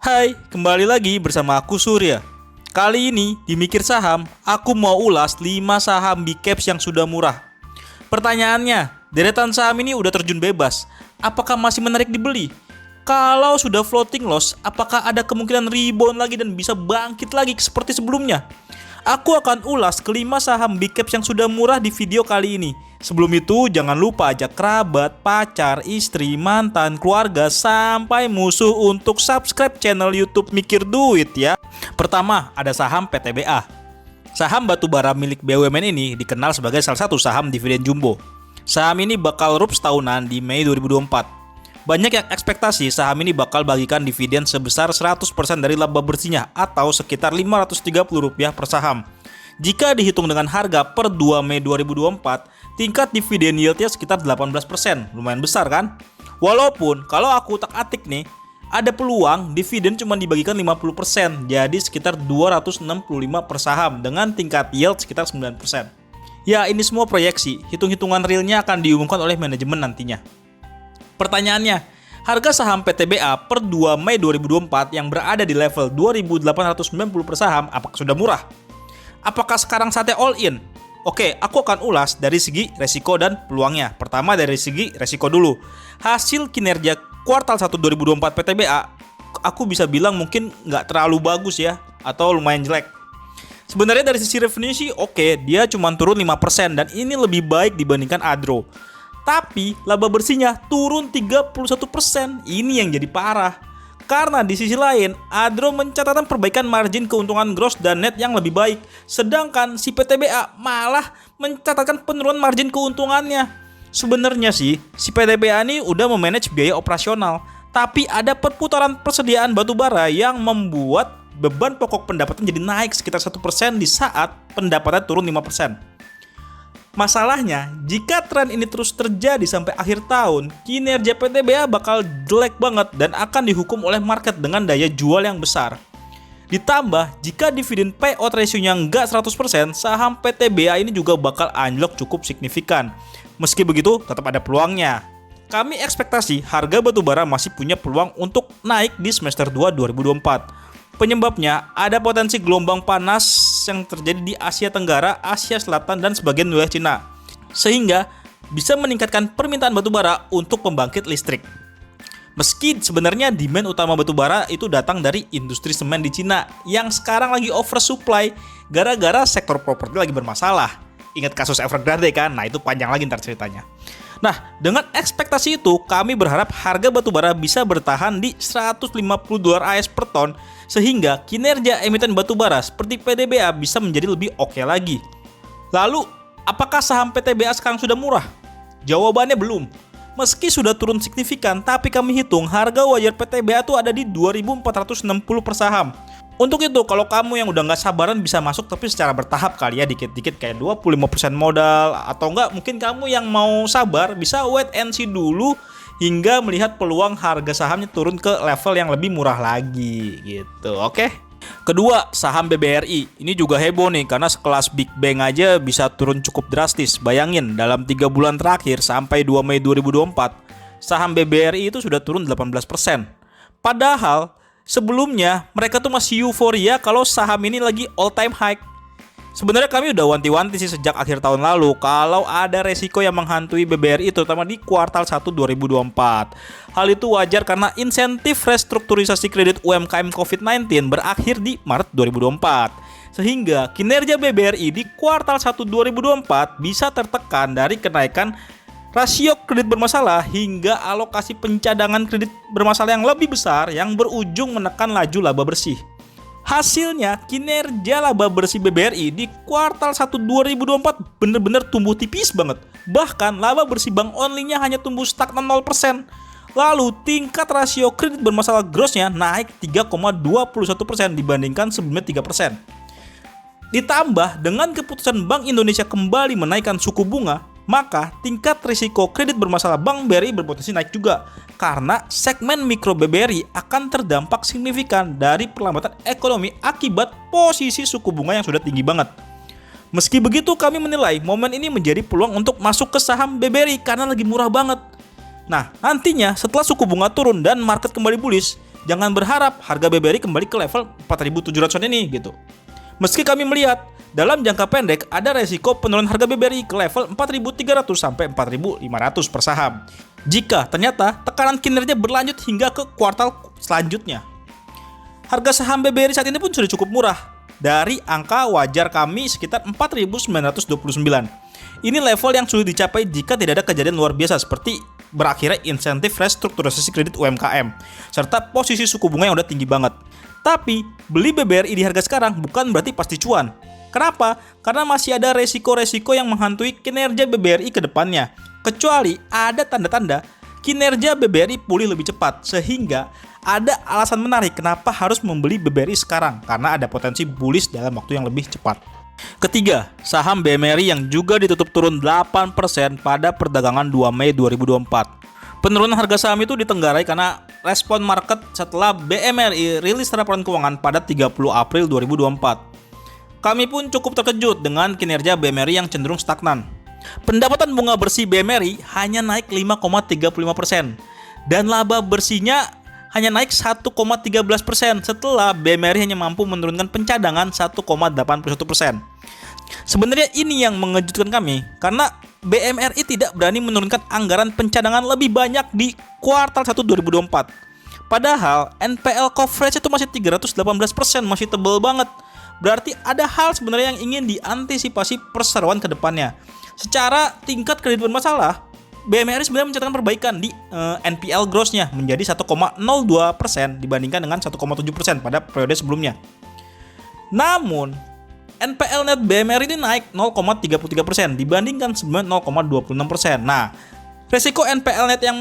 Hai, kembali lagi bersama aku Surya. Kali ini di Mikir Saham, aku mau ulas 5 saham big caps yang sudah murah. Pertanyaannya, deretan saham ini udah terjun bebas. Apakah masih menarik dibeli? Kalau sudah floating loss, apakah ada kemungkinan rebound lagi dan bisa bangkit lagi seperti sebelumnya? Aku akan ulas kelima saham big caps yang sudah murah di video kali ini. Sebelum itu, jangan lupa ajak kerabat, pacar, istri, mantan, keluarga, sampai musuh untuk subscribe channel YouTube Mikir Duit ya. Pertama, ada saham PTBA. Saham batubara milik BUMN ini dikenal sebagai salah satu saham dividen jumbo. Saham ini bakal rups tahunan di Mei 2024. Banyak yang ekspektasi saham ini bakal bagikan dividen sebesar 100% dari laba bersihnya atau sekitar Rp530 per saham. Jika dihitung dengan harga per 2 Mei 2024, tingkat dividen yieldnya sekitar 18%. Lumayan besar kan? Walaupun kalau aku utak-atik nih, ada peluang dividen cuma dibagikan 50%, jadi sekitar 265 per saham dengan tingkat yield sekitar 9%. Ya, ini semua proyeksi, hitung-hitungan realnya akan diumumkan oleh manajemen nantinya. Pertanyaannya, harga saham PTBA per 2 Mei 2024 yang berada di level 2.890 per saham apakah sudah murah? Apakah sekarang saatnya all in? Oke, aku akan ulas dari segi resiko dan peluangnya. Pertama dari segi resiko dulu. Hasil kinerja kuartal 1 2024 PTBA, aku bisa bilang mungkin nggak terlalu bagus ya, atau lumayan jelek. Sebenarnya dari sisi revenue sih oke, dia cuma turun 5% dan ini lebih baik dibandingkan Adro. Tapi laba bersihnya turun 31%. Ini yang jadi parah. Karena di sisi lain, Adro mencatatkan perbaikan margin keuntungan gross dan net yang lebih baik. Sedangkan si PTBA malah mencatatkan penurunan margin keuntungannya. Sebenarnya sih, si PTBA ini udah memanage biaya operasional. Tapi ada perputaran persediaan batubara yang membuat beban pokok pendapatan jadi naik sekitar 1% di saat pendapatan turun 5%. Masalahnya, jika tren ini terus terjadi sampai akhir tahun, kinerja PTBA bakal jelek banget dan akan dihukum oleh market dengan daya jual yang besar. Ditambah, jika dividen payout ratio-nya nggak 100%, saham PTBA ini juga bakal anjlok cukup signifikan. Meski begitu, tetap ada peluangnya. Kami ekspektasi harga batubara masih punya peluang untuk naik di semester 2 2024. Penyebabnya ada potensi gelombang panas yang terjadi di Asia Tenggara, Asia Selatan, dan sebagian wilayah Cina, sehingga bisa meningkatkan permintaan batubara untuk pembangkit listrik. Meski sebenarnya demand utama batubara itu datang dari industri semen di Cina yang sekarang lagi oversupply gara-gara sektor properti lagi bermasalah. Ingat kasus Evergrande kan? Nah, itu panjang lagi ntar ceritanya. Nah, dengan ekspektasi itu, kami berharap harga batubara bisa bertahan di $150 AS per ton sehingga kinerja emiten batubara seperti PTBA bisa menjadi lebih oke lagi. Lalu, apakah saham PTBA sekarang sudah murah? Jawabannya belum. Meski sudah turun signifikan, tapi kami hitung harga wajar PTBA itu ada di 2.460 per saham. Untuk itu, kalau kamu yang udah nggak sabaran bisa masuk tapi secara bertahap kali ya, dikit-dikit kayak 25% modal, atau enggak mungkin kamu yang mau sabar bisa wait and see dulu hingga melihat peluang harga sahamnya turun ke level yang lebih murah lagi gitu. Oke. Kedua, saham BBRI. Ini juga heboh nih karena sekelas Big Bang aja bisa turun cukup drastis. Bayangin dalam 3 bulan terakhir sampai 2 Mei 2024, saham BBRI itu sudah turun 18%. Padahal sebelumnya mereka tuh masih euforia kalau saham ini lagi all time high. Sebenarnya kami udah wanti-wanti sih sejak akhir tahun lalu kalau ada resiko yang menghantui BBRI terutama di kuartal 1 2024. Hal itu wajar karena insentif restrukturisasi kredit UMKM COVID-19 berakhir di Maret 2024. Sehingga kinerja BBRI di kuartal 1 2024 bisa tertekan dari kenaikan rasio kredit bermasalah hingga alokasi pencadangan kredit bermasalah yang lebih besar yang berujung menekan laju laba bersih. Hasilnya, kinerja laba bersih BBRI di kuartal 1 2024 bener-bener tumbuh tipis banget. Bahkan laba bersih bank only-nya hanya tumbuh stagnan 0%. Lalu tingkat rasio kredit bermasalah gross-nya naik 3,21% dibandingkan sebelumnya 3%. Ditambah dengan keputusan Bank Indonesia kembali menaikkan suku bunga, maka tingkat risiko kredit bermasalah Bank BRI berpotensi naik juga karena segmen mikro BBRI akan terdampak signifikan dari perlambatan ekonomi akibat posisi suku bunga yang sudah tinggi banget. Meski begitu, kami menilai momen ini menjadi peluang untuk masuk ke saham BBRI karena lagi murah banget. Nah, nantinya setelah suku bunga turun dan market kembali bullish, jangan berharap harga BBRI kembali ke level 4.700-an ini gitu. Meski kami melihat dalam jangka pendek ada resiko penurunan harga BBRI ke level 4.300 sampai 4.500 per saham jika ternyata tekanan kinerja berlanjut hingga ke kuartal selanjutnya. Harga saham BBRI saat ini pun sudah cukup murah. Dari angka wajar kami sekitar 4.929. Ini level yang sulit dicapai jika tidak ada kejadian luar biasa seperti berakhirnya insentif restrukturisasi kredit UMKM serta posisi suku bunga yang udah tinggi banget. Tapi beli BBRI di harga sekarang bukan berarti pasti cuan. Kenapa? Karena masih ada resiko-resiko yang menghantui kinerja BBRI ke depannya. Kecuali ada tanda-tanda kinerja BBRI pulih lebih cepat sehingga ada alasan menarik kenapa harus membeli BBRI sekarang karena ada potensi bullish dalam waktu yang lebih cepat. Ketiga, saham BMRI yang juga ditutup turun 8% pada perdagangan 2 Mei 2024. Penurunan harga saham itu ditenggarai karena respon market setelah BMRI rilis laporan keuangan pada 30 April 2024. Kami pun cukup terkejut dengan kinerja BMRI yang cenderung stagnan. Pendapatan bunga bersih BMRI hanya naik 5,35% dan laba bersihnya hanya naik 1,13% setelah BMRI hanya mampu menurunkan pencadangan 1,81%. Sebenarnya ini yang mengejutkan kami karena BMRI tidak berani menurunkan anggaran pencadangan lebih banyak di kuartal 1 2024. Padahal NPL coverage itu masih 318%, masih tebal banget. Berarti ada hal sebenarnya yang ingin diantisipasi perseroan ke depannya. Secara tingkat kredit bermasalah, BMRI sebenarnya mencatatkan perbaikan di NPL gross-nya menjadi 1,02% dibandingkan dengan 1,7% pada periode sebelumnya. Namun, NPL net BMRI ini naik 0,33% dibandingkan sebelumnya 0,26%. Nah, resiko NPL net yang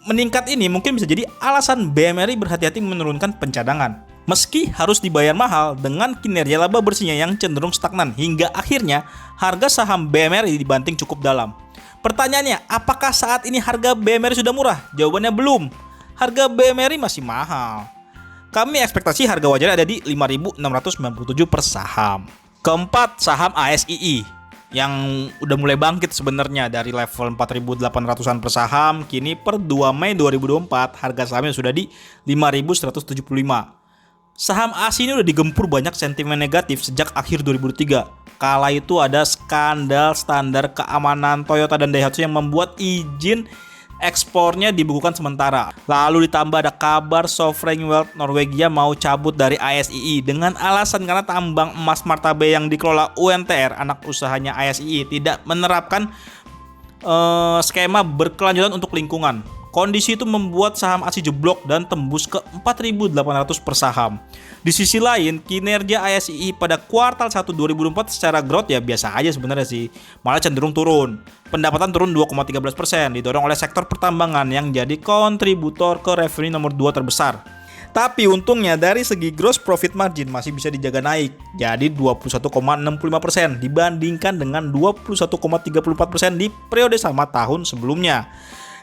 meningkat ini mungkin bisa jadi alasan BMRI berhati-hati menurunkan pencadangan. Meski harus dibayar mahal dengan kinerja laba bersihnya yang cenderung stagnan hingga akhirnya harga saham BMRI dibanting cukup dalam. Pertanyaannya, apakah saat ini harga BMRI sudah murah? Jawabannya belum. Harga BMRI masih mahal. Kami ekspektasi harga wajarnya ada di 5.697 per saham. Keempat, saham ASII yang udah mulai bangkit sebenarnya dari level 4.800-an per saham, kini per 2 Mei 2024 harga sahamnya sudah di 5.175. Saham ASI ini udah digempur banyak sentimen negatif sejak akhir 2003. Kala itu ada skandal standar keamanan Toyota dan Daihatsu yang membuat izin ekspornya dibukukan sementara. Lalu ditambah ada kabar Sovereign Wealth Norwegia mau cabut dari ASII dengan alasan karena tambang emas Martabe yang dikelola UNTR, anak usahanya ASII, tidak menerapkan skema berkelanjutan untuk lingkungan. Kondisi itu membuat saham ASI jeblok dan tembus ke 4.800 per saham. Di sisi lain, kinerja ASI pada kuartal 1 2024 secara growth ya biasa aja sebenarnya sih, malah cenderung turun. Pendapatan turun 2,13%, didorong oleh sektor pertambangan yang jadi kontributor ke revenue nomor 2 terbesar. Tapi untungnya dari segi gross profit margin masih bisa dijaga naik, jadi 21,65% dibandingkan dengan 21,34% di periode sama tahun sebelumnya.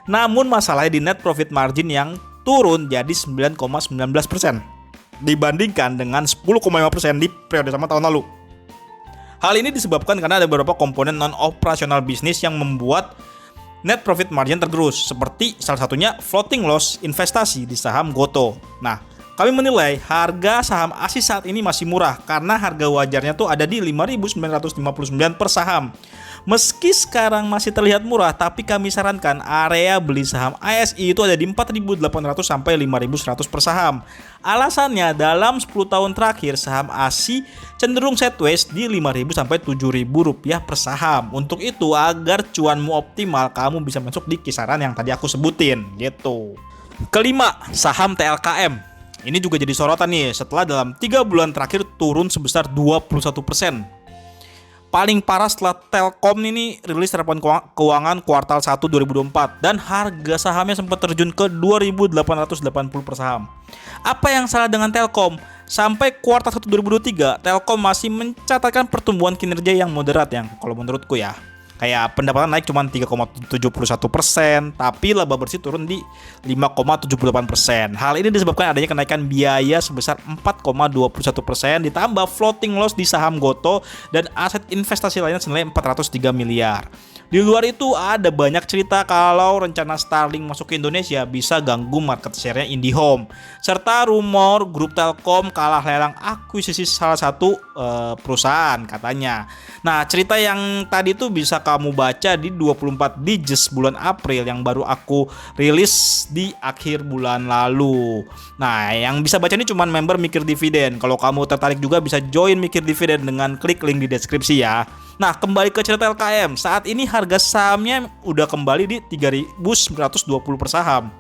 Namun masalahnya di net profit margin yang turun jadi 9,19% dibandingkan dengan 10,5% di periode sama tahun lalu. Hal ini disebabkan karena ada beberapa komponen non-operasional bisnis yang membuat net profit margin tergerus, seperti salah satunya floating loss investasi di saham Goto. Nah, kami menilai harga saham ASI saat ini masih murah karena harga wajarnya tuh ada di 5.959 per saham. Meski sekarang masih terlihat murah, tapi kami sarankan area beli saham ASI itu ada di 4.800 sampai 5.100 per saham. Alasannya dalam 10 tahun terakhir saham ASI cenderung sideways di 5.000 sampai 7.000 rupiah per saham. Untuk itu agar cuanmu optimal, kamu bisa masuk di kisaran yang tadi aku sebutin gitu. Kelima, saham TLKM. Ini juga jadi sorotan nih setelah dalam 3 bulan terakhir turun sebesar 21%. Paling parah setelah Telkom ini rilis laporan keuangan kuartal 1 2024 dan harga sahamnya sempat terjun ke 2.880 per saham. Apa yang salah dengan Telkom? Sampai kuartal 1 2023, Telkom masih mencatatkan pertumbuhan kinerja yang moderat yang kalau menurutku ya. Kayak pendapatan naik cuma 3,71%, tapi laba bersih turun di 5,78%. Hal ini disebabkan adanya kenaikan biaya sebesar 4,21%, ditambah floating loss di saham Goto dan aset investasi lainnya senilai 403 miliar. Di luar itu ada banyak cerita kalau rencana Starlink masuk ke Indonesia bisa ganggu market share-nya IndiHome, serta rumor grup Telkom kalah lelang akuisisi salah satu perusahaan katanya. Nah, cerita yang tadi itu bisa kamu baca di 24 Digest bulan April yang baru aku rilis di akhir bulan lalu. Nah, yang bisa baca ini cuma member Mikir Dividen. Kalau kamu tertarik juga bisa join Mikir Dividen dengan klik link di deskripsi ya. Nah, kembali ke cerita LKM. Saat ini harga sahamnya udah kembali di 3.920 per saham.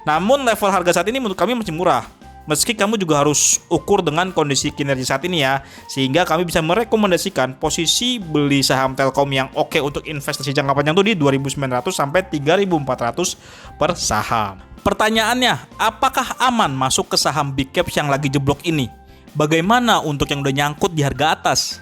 Namun level harga saat ini menurut kami masih murah. Meski kamu juga harus ukur dengan kondisi kinerja saat ini ya, sehingga kami bisa merekomendasikan posisi beli saham Telkom yang oke untuk investasi jangka panjang tuh di 2.900 sampai 3.400 per saham. Pertanyaannya, apakah aman masuk ke saham big cap yang lagi jeblok ini? Bagaimana untuk yang udah nyangkut di harga atas?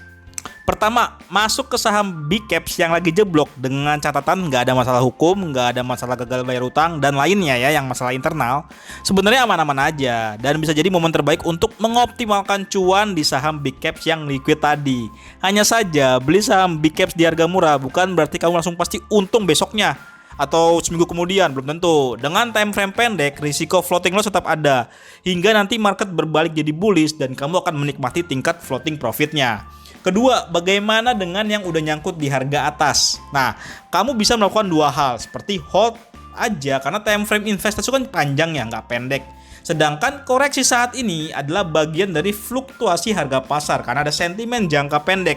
Pertama, masuk ke saham big caps yang lagi jeblok dengan catatan nggak ada masalah hukum, nggak ada masalah gagal bayar utang, dan lainnya ya yang masalah internal. Sebenarnya aman-aman aja dan bisa jadi momen terbaik untuk mengoptimalkan cuan di saham big caps yang liquid tadi. Hanya saja beli saham big caps di harga murah bukan berarti kamu langsung pasti untung besoknya atau seminggu kemudian, belum tentu. Dengan time frame pendek, risiko floating loss tetap ada hingga nanti market berbalik jadi bullish dan kamu akan menikmati tingkat floating profitnya. Kedua, bagaimana dengan yang udah nyangkut di harga atas? Nah, kamu bisa melakukan dua hal, seperti hold aja karena time frame investasi kan panjang ya, nggak pendek. Sedangkan koreksi saat ini adalah bagian dari fluktuasi harga pasar karena ada sentimen jangka pendek.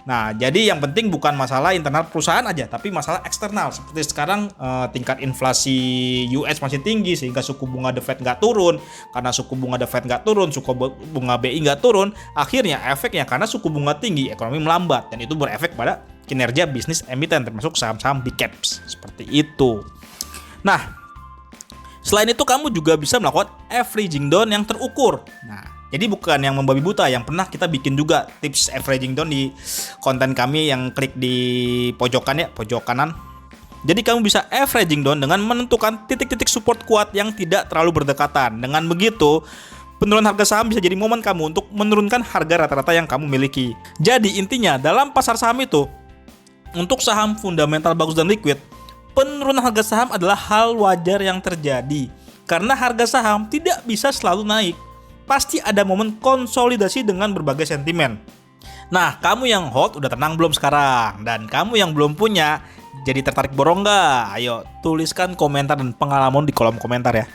Nah, jadi yang penting bukan masalah internal perusahaan aja, tapi masalah eksternal. Seperti sekarang tingkat inflasi US masih tinggi sehingga suku bunga The Fed nggak turun. Karena suku bunga The Fed nggak turun, suku bunga BI nggak turun, akhirnya efeknya karena suku bunga tinggi, ekonomi melambat. Dan itu berefek pada kinerja bisnis emiten termasuk saham-saham big caps. Seperti itu. Nah, selain itu kamu juga bisa melakukan averaging down yang terukur. Nah, jadi bukan yang membabi buta, yang pernah kita bikin juga tips averaging down di konten kami yang klik di pojokan ya, pojok kanan. Jadi kamu bisa averaging down dengan menentukan titik-titik support kuat yang tidak terlalu berdekatan. Dengan begitu, penurunan harga saham bisa jadi momen kamu untuk menurunkan harga rata-rata yang kamu miliki. Jadi intinya dalam pasar saham itu, untuk saham fundamental bagus dan liquid, penurunan harga saham adalah hal wajar yang terjadi. Karena harga saham tidak bisa selalu naik. Pasti ada momen konsolidasi dengan berbagai sentimen. Nah, kamu yang hold udah tenang belum sekarang? Dan kamu yang belum punya, jadi tertarik borong nggak? Ayo tuliskan komentar dan pengalaman di kolom komentar ya.